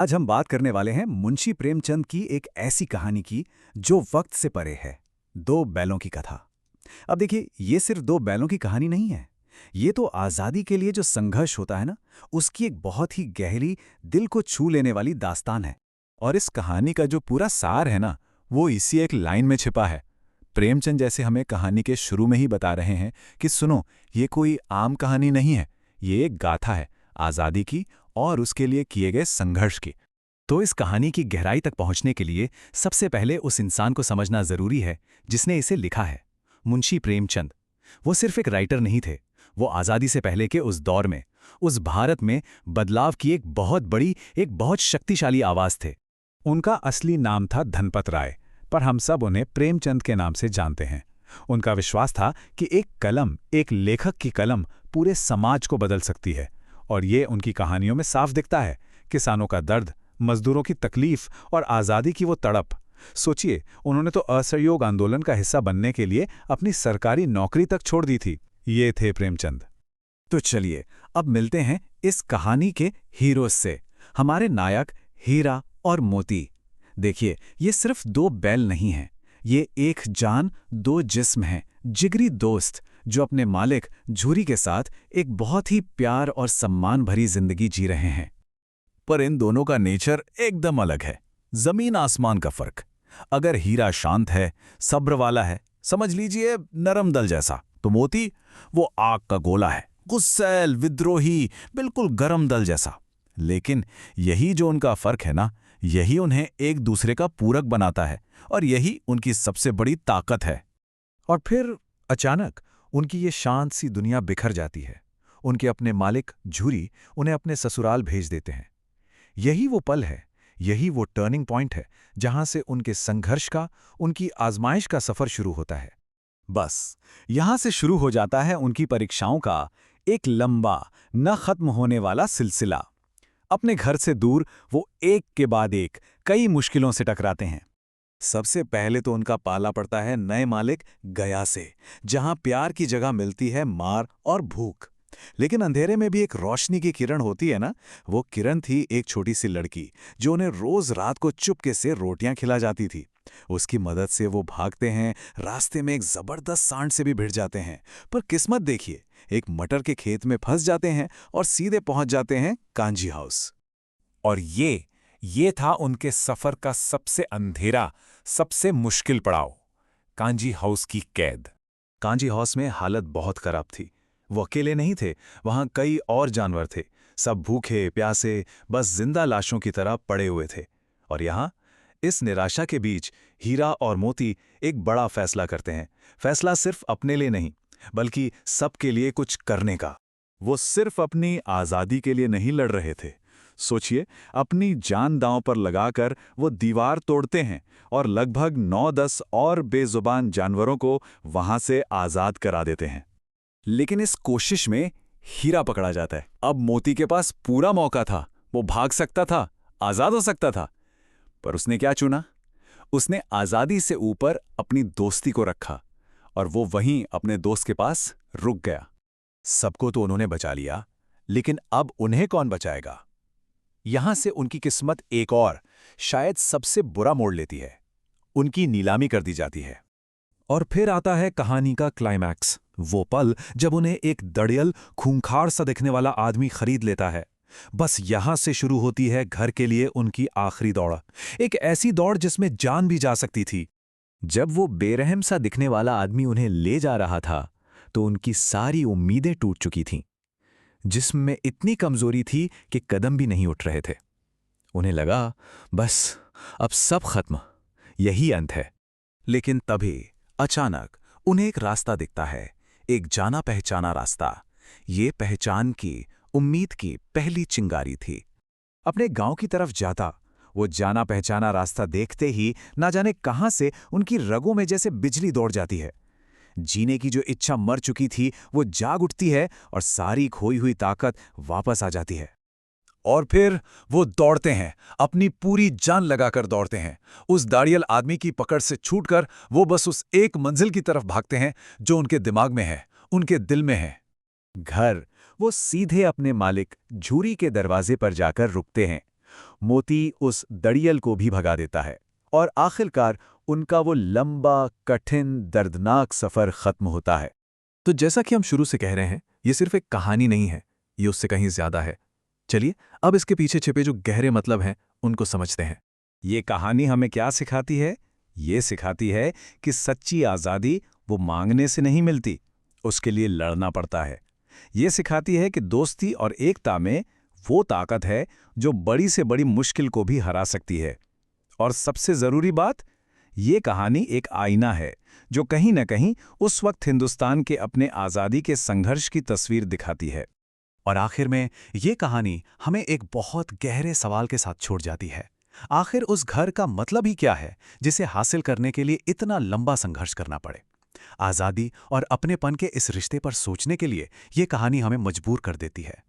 आज हम बात करने वाले हैं मुंशी प्रेमचंद की एक ऐसी कहानी की जो वक्त से परे है। दो बैलों की कथा। अब देखिए, ये सिर्फ दो बैलों की कहानी नहीं है। ये तो आज़ादी के लिए जो संघर्ष होता है ना, उसकी एक बहुत ही गहरी, दिल को छू लेने वाली दास्तान है। और इस कहानी का जो पूरा सार है ना, वो इसी एक लाइन में छिपा है। प्रेमचंद जैसे हमें कहानी के शुरू में ही बता रहे हैं कि सुनो, ये कोई आम कहानी नहीं है, ये एक गाथा है आज़ादी की और उसके लिए किए गए संघर्ष की। तो इस कहानी की गहराई तक पहुंचने के लिए सबसे पहले उस इंसान को समझना जरूरी है जिसने इसे लिखा है। मुंशी प्रेमचंद। वो सिर्फ एक राइटर नहीं थे। वो आज़ादी से पहले के उस दौर में, उस भारत में बदलाव की एक बहुत बड़ी, एक बहुत शक्तिशाली आवाज़ थे। उनका असली नाम था धनपत राय, पर हम सब उन्हें प्रेमचंद के नाम से जानते हैं। उनका विश्वास था कि एक कलम, एक लेखक की कलम पूरे समाज को बदल सकती है। और ये उनकी कहानियों में साफ दिखता है। किसानों का दर्द, मजदूरों की तकलीफ और आज़ादी की वो तड़प। सोचिए, उन्होंने तो असहयोग आंदोलन का हिस्सा बनने के लिए अपनी सरकारी नौकरी तक छोड़ दी थी। ये थे प्रेमचंद। तो चलिए, अब मिलते हैं इस कहानी के हीरोज से, हमारे नायक हीरा और मोती। देखिए, ये सिर्फ दो बैल नहीं हैं। ये एक जान, दो जिस्म हैं, जिगरी दोस्त जो अपने मालिक झूरी के साथ एक बहुत ही प्यार और सम्मान भरी जिंदगी जी रहे हैं। पर इन दोनों का नेचर एकदम अलग है। जमीन आसमान का फर्क। अगर हीरा शांत है, सब्र वाला है, समझ लीजिए नरम दल जैसा, तो मोती वो आग का गोला है, गुस्सैल, विद्रोही, बिल्कुल गरम दल जैसा। लेकिन यही जो उनका फर्क है ना, यही उन्हें एक दूसरे का पूरक बनाता है और यही उनकी सबसे बड़ी ताकत है। और फिर अचानक उनकी ये शांत सी दुनिया बिखर जाती है। उनके अपने मालिक झूरी उन्हें अपने ससुराल भेज देते हैं। यही वो पल है, यही वो टर्निंग पॉइंट है जहां से उनके संघर्ष का, उनकी आजमाइश का सफर शुरू होता है। बस यहां से शुरू हो जाता है उनकी परीक्षाओं का एक लंबा, न खत्म होने वाला सिलसिला। अपने घर से दूर वो एक के बाद एक कई मुश्किलों से टकराते हैं। सबसे पहले तो उनका पाला पड़ता है नए मालिक गया से, जहां प्यार की जगह मिलती है मार और भूख। लेकिन अंधेरे में भी एक रोशनी की किरण होती है ना। वो किरण थी एक छोटी सी लड़की जो उन्हें रोज रात को चुपके से रोटियां खिला जाती थी। उसकी मदद से वो भागते हैं, रास्ते में एक जबरदस्त सांड से भी भिड़ जाते हैं। पर किस्मत देखिए, एक मटर के खेत में फंस जाते हैं और सीधे पहुंच जाते हैं कांजी हाउस। और ये था उनके सफर का सबसे अंधेरा, सबसे मुश्किल पड़ाव, कांजी हाउस की कैद। कांजी हाउस में हालत बहुत खराब थी। वो अकेले नहीं थे, वहां कई और जानवर थे, सब भूखे प्यासे, बस जिंदा लाशों की तरह पड़े हुए थे। और यहां, इस निराशा के बीच, हीरा और मोती एक बड़ा फैसला करते हैं। फैसला सिर्फ अपने लिए नहीं, बल्कि सबके लिए कुछ करने का। वो सिर्फ अपनी आज़ादी के लिए नहीं लड़ रहे थे। सोचिए, अपनी जान दांव पर लगाकर वो दीवार तोड़ते हैं और लगभग 9-10 और बेजुबान जानवरों को वहां से आज़ाद करा देते हैं। लेकिन इस कोशिश में हीरा पकड़ा जाता है। अब मोती के पास पूरा मौका था, वो भाग सकता था, आज़ाद हो सकता था। पर उसने क्या चुना? उसने आज़ादी से ऊपर अपनी दोस्ती को रखा और वो वहीं अपने दोस्त के पास रुक गया। सबको तो उन्होंने बचा लिया, लेकिन अब उन्हें कौन बचाएगा? यहां से उनकी किस्मत एक और, शायद सबसे बुरा मोड़ लेती है। उनकी नीलामी कर दी जाती है। और फिर आता है कहानी का क्लाइमैक्स, वो पल जब उन्हें एक दड़ियल, खूंखार सा दिखने वाला आदमी खरीद लेता है। बस यहां से शुरू होती है घर के लिए उनकी आखिरी दौड़, एक ऐसी दौड़ जिसमें जान भी जा सकती थी। जब वो बेरहम सा दिखने वाला आदमी उन्हें ले जा रहा था, तो उनकी सारी उम्मीदें टूट चुकी थीं। जिस्म में इतनी कमजोरी थी कि कदम भी नहीं उठ रहे थे। उन्हें लगा, बस अब सब खत्म, यही अंत है। लेकिन तभी अचानक उन्हें एक रास्ता दिखता है, एक जाना पहचाना रास्ता। ये पहचान की, उम्मीद की पहली चिंगारी थी। अपने गांव की तरफ जाता वो जाना पहचाना रास्ता देखते ही ना जाने कहां से उनकी रगों में जैसे बिजली दौड़ जाती है। जीने की जो इच्छा मर चुकी थी वो जाग उठती है और सारी खोई हुई ताकत वापस आ जाती है। और फिर वो दौड़ते हैं, अपनी पूरी जान लगाकर दौड़ते हैं। उस दाढ़ियल आदमी की पकड़ से छूटकर वो बस उस एक मंजिल की तरफ भागते हैं जो उनके दिमाग में है, उनके दिल में है, घर। वो सीधे अपने मालिक झूरी के दरवाजे पर जाकर रुकते हैं। मोती उस दड़ियल को भी भगा देता है और आखिरकार उनका वो लंबा, कठिन, दर्दनाक सफ़र खत्म होता है। तो जैसा कि हम शुरू से कह रहे हैं, ये सिर्फ एक कहानी नहीं है, ये उससे कहीं ज्यादा है। चलिए अब इसके पीछे छिपे जो गहरे मतलब हैं उनको समझते हैं। ये कहानी हमें क्या सिखाती है? ये सिखाती है कि सच्ची आज़ादी वो मांगने से नहीं मिलती, उसके लिए लड़ना पड़ता है। ये सिखाती है कि दोस्ती और एकता में वो ताकत है जो बड़ी से बड़ी मुश्किल को भी हरा सकती है। और सबसे ज़रूरी बात, ये कहानी एक आईना है जो कहीं न कहीं उस वक्त हिंदुस्तान के अपने आज़ादी के संघर्ष की तस्वीर दिखाती है। और आखिर में ये कहानी हमें एक बहुत गहरे सवाल के साथ छोड़ जाती है। आखिर उस घर का मतलब ही क्या है जिसे हासिल करने के लिए इतना लंबा संघर्ष करना पड़े? आज़ादी और अपनेपन के इस रिश्ते पर सोचने के लिए ये कहानी हमें मजबूर कर देती है।